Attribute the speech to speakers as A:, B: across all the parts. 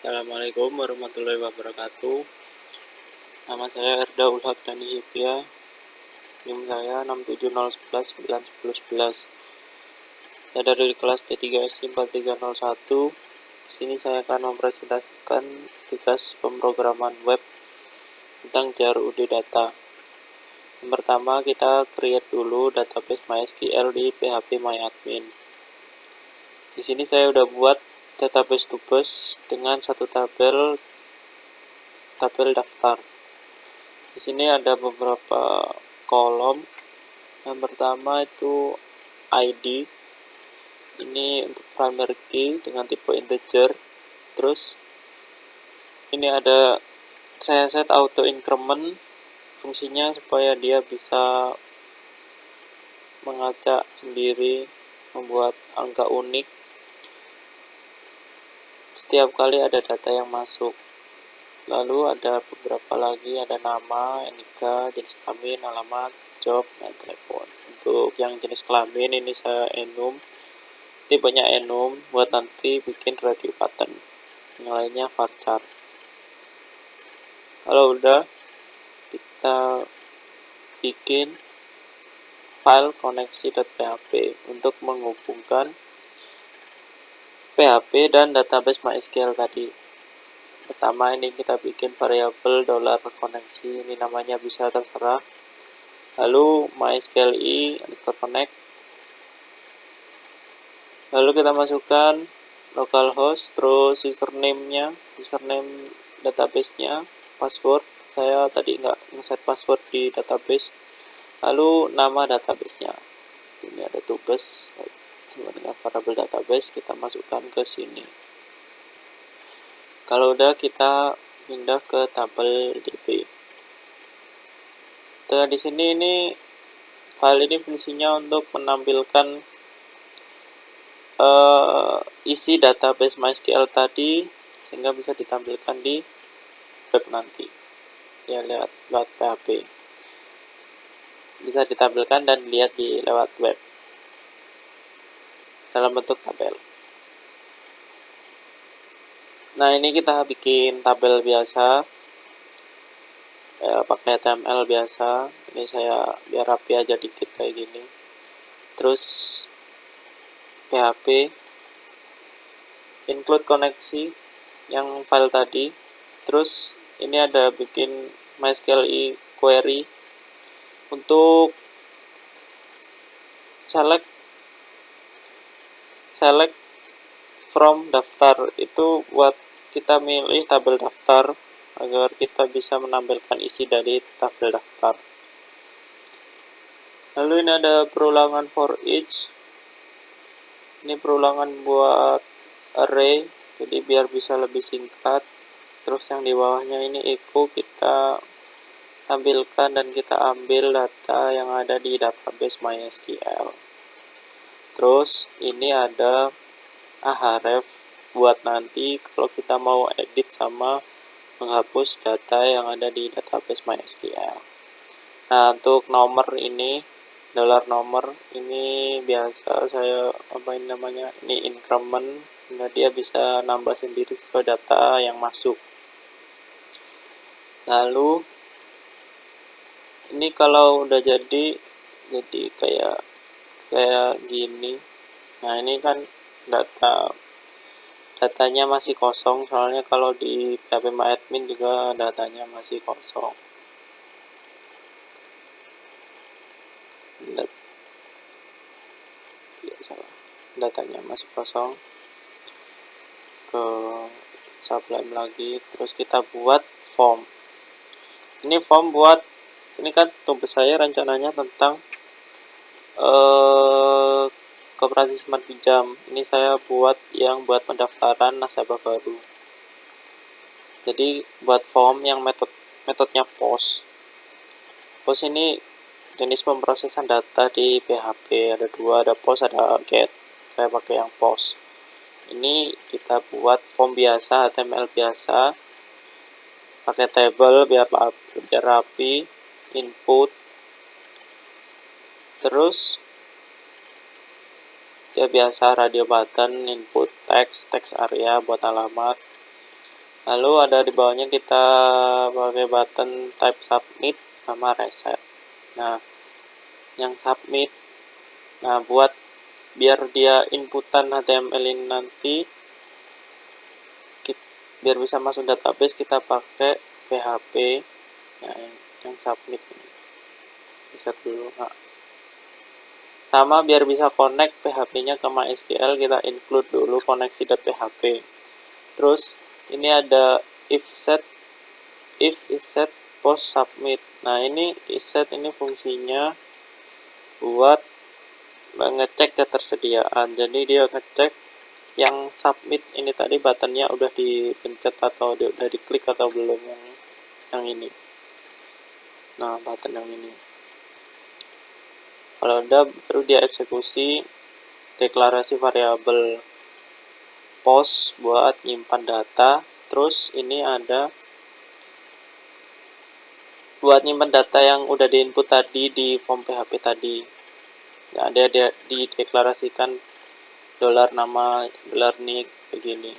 A: Assalamualaikum warahmatullahi wabarakatuh. Nama saya Erda Ulhak Dani Hibia. NIM saya 670119111. Saya dari kelas D3SI 4301. Di sini saya akan mempresentasikan tugas pemrograman web tentang JRUD data. Yang pertama, kita create dulu database MySQL di phpMyAdmin. Di sini saya udah buat database tubes dengan satu tabel daftar. Di sini ada beberapa kolom. Yang pertama itu ID. Ini untuk primary key dengan tipe integer. Terus ini ada saya set auto increment, fungsinya supaya dia bisa mengacak sendiri, membuat angka unik setiap kali ada data yang masuk. Lalu ada beberapa lagi, ada nama, NIK, jenis kelamin, alamat, job, dan telepon. Untuk yang jenis kelamin ini saya enum, tipenya enum, buat nanti bikin radio button. Yang lainnya varchar. Kalau udah, kita bikin file koneksi.php untuk menghubungkan PHP dan database MySQL tadi. Pertama ini kita bikin variabel $koneksi, ini namanya bisa terserah. Lalu mysqli_connect. Lalu kita masukkan localhost, terus username database-nya, password. Saya tadi nggak nge-set password di database. Lalu nama database-nya. Ini ada tugas sama dengan variabel database, kita masukkan ke sini. Kalau udah, kita pindah ke tabel DB. Nah, di sini ini file ini fungsinya untuk menampilkan isi database MySQL tadi sehingga bisa ditampilkan di web nanti. Ya, lewat PHP. Bisa ditampilkan dan dilihat di lewat web dalam bentuk tabel. Nah, ini kita bikin tabel biasa, pakai HTML biasa. Ini saya biar rapi aja dikit kayak gini. Terus PHP include koneksi yang file tadi. Terus ini ada bikin MySQL query untuk select from daftar, itu buat kita milih tabel daftar agar kita bisa menampilkan isi dari tabel daftar. Lalu ini ada perulangan for each. Ini perulangan buat array, jadi biar bisa lebih singkat. Terus yang di bawahnya ini echo, kita tampilkan dan kita ambil data yang ada di database MySQL. Terus ini ada ahref buat nanti kalau kita mau edit sama menghapus data yang ada di database MySQL. Nah, untuk nomor ini, $nomor ini biasa saya ini increment. Nah, dia bisa nambah sendiri sesuai data yang masuk. Lalu ini kalau udah jadi kayak gini. Nah, ini kan datanya masih kosong, soalnya kalau di phpMyAdmin juga datanya masih kosong. Datanya masih kosong. Ke Sublime lagi, terus kita buat form. Ini form buat, ini kan tugas saya rencananya tentang koperasi smart pinjam. Ini saya buat buat pendaftaran nasabah baru. Jadi buat form yang metodenya post. Post ini jenis pemrosesan data di PHP, ada dua, ada post, ada get. Saya pakai yang post. Ini kita buat form biasa, HTML biasa, pakai table biar rapi, input, terus ya biasa radio button, input text area buat alamat, Lalu ada di bawahnya kita pakai button type submit sama reset. Nah, yang submit, nah buat biar dia inputan HTML ini nanti biar bisa masuk database, kita pakai PHP. Nah, yang submit ini bisa dulu. Nah, sama biar bisa connect PHP-nya ke MySQL, kita include dulu koneksi.php. Terus ini ada if is set post submit. Nah, ini is set ini fungsinya buat ngecek ketersediaan. Jadi dia ngecek yang submit ini tadi buttonnya udah dipencet atau udah diklik atau belum, yang ini. Nah, button yang ini. Kalau udah, baru dia eksekusi deklarasi variabel post buat nyimpan data. Terus ini ada buat nyimpan data yang udah diinput tadi di form PHP tadi. Nah, dia dideklarasikan $nama $nick begini.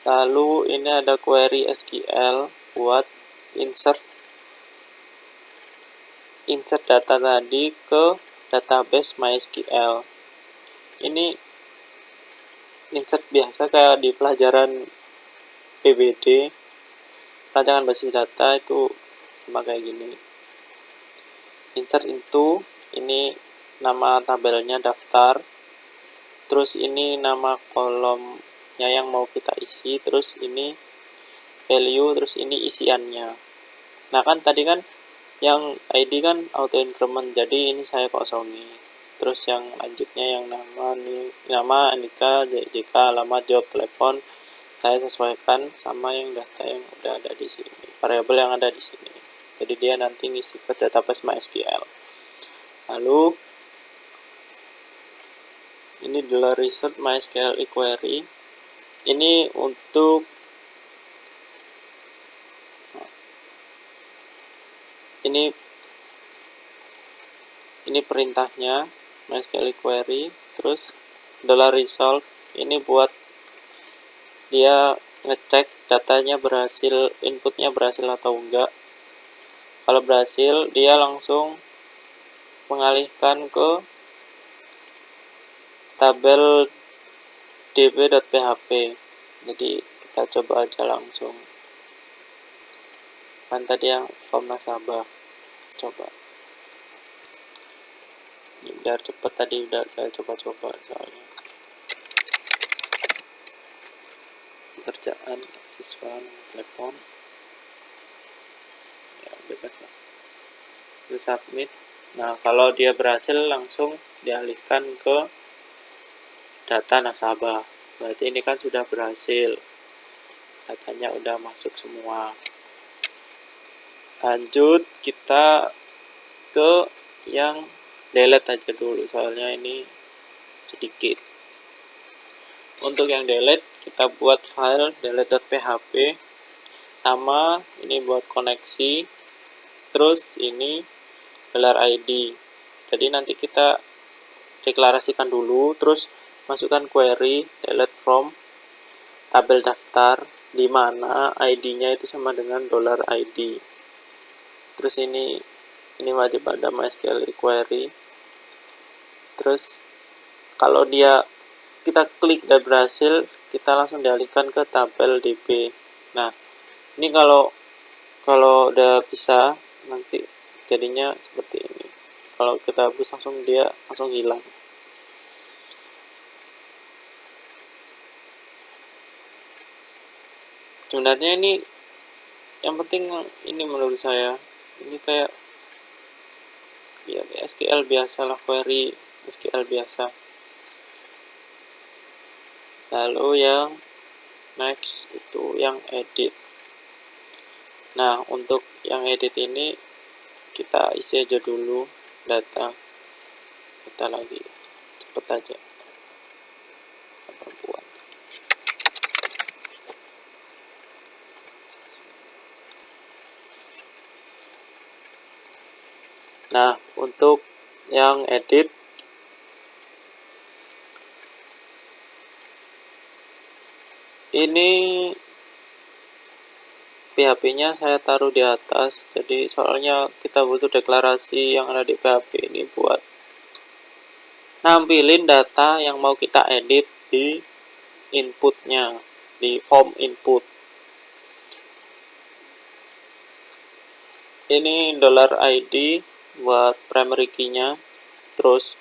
A: Lalu ini ada query SQL buat insert data tadi ke database MySQL. Ini insert biasa kayak di pelajaran PBD, rancangan basis data, itu sama kayak gini. Insert into, ini nama tabelnya daftar, terus ini nama kolomnya yang mau kita isi, terus ini value, terus ini isiannya. Nah, kan tadi kan yang ID kan auto increment, jadi ini saya kosongi. Terus yang lanjutnya yang nama Andika, JK, alamat, job, telepon, saya sesuaikan sama yang data yang udah ada di sini, variabel yang ada di sini. Jadi dia nanti ngisi ke database MySQL. Lalu ini adalah result MySQL query. Ini untuk ini perintahnya MySQL query. Terus $result ini buat dia ngecek datanya berhasil, inputnya berhasil atau enggak. Kalau berhasil, dia langsung mengalihkan ke tabel db.php. Jadi kita coba aja langsung. Kan tadi yang form nasabah, coba ini biar cepet, tadi udah saya coba-coba soalnya pekerjaan siswa telepon ya, bebas lah. Terus submit. Nah, kalau dia berhasil langsung dialihkan ke data nasabah, berarti ini kan sudah berhasil, datanya udah masuk semua. Lanjut kita ke yang delete aja dulu, soalnya ini sedikit. Untuk yang delete, kita buat file delete.php, sama ini buat koneksi, terus ini $id. Jadi nanti kita deklarasikan dulu, terus masukkan query delete from tabel daftar, di mana ID-nya itu sama dengan $id. Terus ini wajib ada MySQL query. Terus kalau kita klik dan berhasil, kita langsung dialihkan ke tabel DB. Nah, ini kalau udah bisa, nanti jadinya seperti ini. Kalau kita hapus langsung, dia langsung hilang. Sebenarnya ini yang penting, ini menurut saya ini kayak ya SQL biasa lah, query SQL biasa. Lalu yang next itu yang edit. Nah, untuk yang edit ini kita isi aja dulu data lagi, cepet aja. Nah, untuk yang edit, Ini PHP-nya saya taruh di atas, jadi soalnya kita butuh deklarasi yang ada di PHP ini buat nampilin data yang mau kita edit di inputnya, di form input. Ini $ID buat primary key-nya. Terus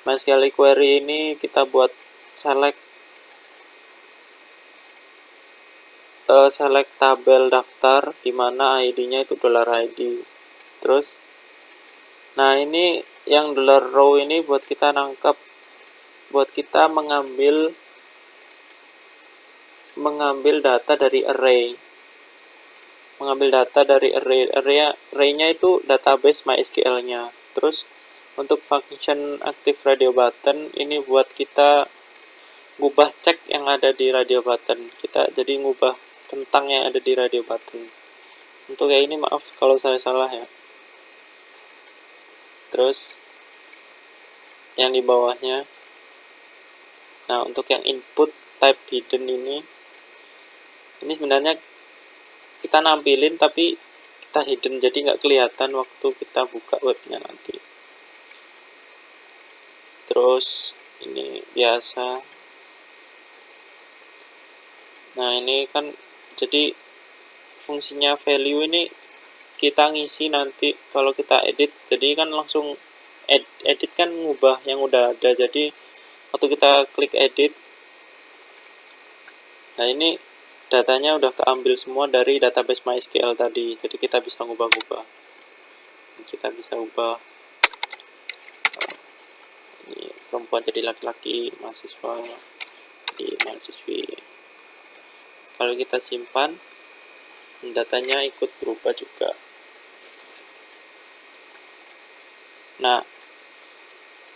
A: MySQL query ini kita buat select tabel daftar di mana ID-nya itu $ID. Terus nah ini yang $row ini buat kita nangkep, buat kita mengambil data dari array. Array-nya itu database MySQL-nya. Terus untuk function active radio button ini buat kita ngubah cek yang ada di radio button. Kita jadi ngubah tentang yang ada di radio button. Untuk kayak ini maaf kalau saya salah ya. Terus yang di bawahnya, nah untuk yang input type hidden ini sebenarnya kita nampilin tapi kita hidden, jadi nggak kelihatan waktu kita buka webnya nanti. Terus ini biasa. Nah ini kan jadi fungsinya value ini kita ngisi nanti kalau kita edit, jadi kan langsung edit kan ngubah yang udah ada. Jadi waktu kita klik edit, nah ini datanya udah keambil semua dari database MySQL tadi, jadi kita bisa ngubah-ngubah. Kita bisa ubah ini perempuan jadi laki-laki, mahasiswa jadi mahasiswi. Kalau kita simpan, datanya ikut berubah juga. Nah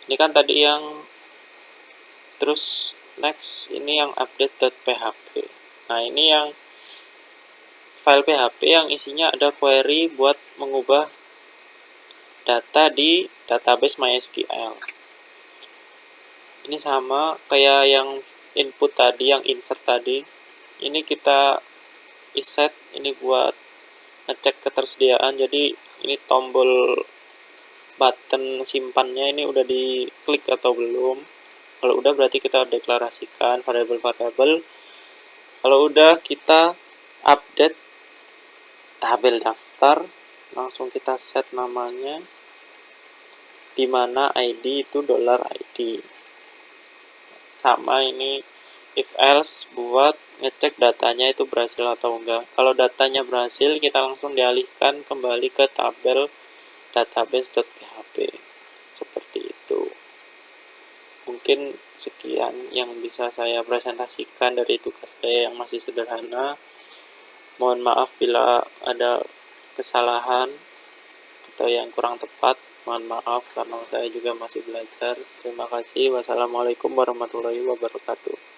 A: ini kan tadi yang terus next ini yang update.php. Nah ini yang file PHP yang isinya ada query buat mengubah data di database MySQL. Ini sama kayak yang input tadi, yang insert tadi. Ini kita iset, ini buat ngecek ketersediaan. Jadi ini tombol button simpannya ini udah diklik atau belum. Kalau udah berarti kita deklarasikan variabel-variabel. Kalau udah kita update tabel daftar, langsung kita set namanya, dimana ID itu $ID. Sama ini if else buat ngecek datanya itu berhasil atau enggak. Kalau datanya berhasil, kita langsung dialihkan kembali ke tabel database.php. Seperti itu. Mungkin sekian yang bisa saya presentasikan dari tugas saya yang masih sederhana. Mohon maaf bila ada kesalahan atau yang kurang tepat. Mohon maaf karena saya juga masih belajar. Terima kasih. Wassalamualaikum warahmatullahi wabarakatuh.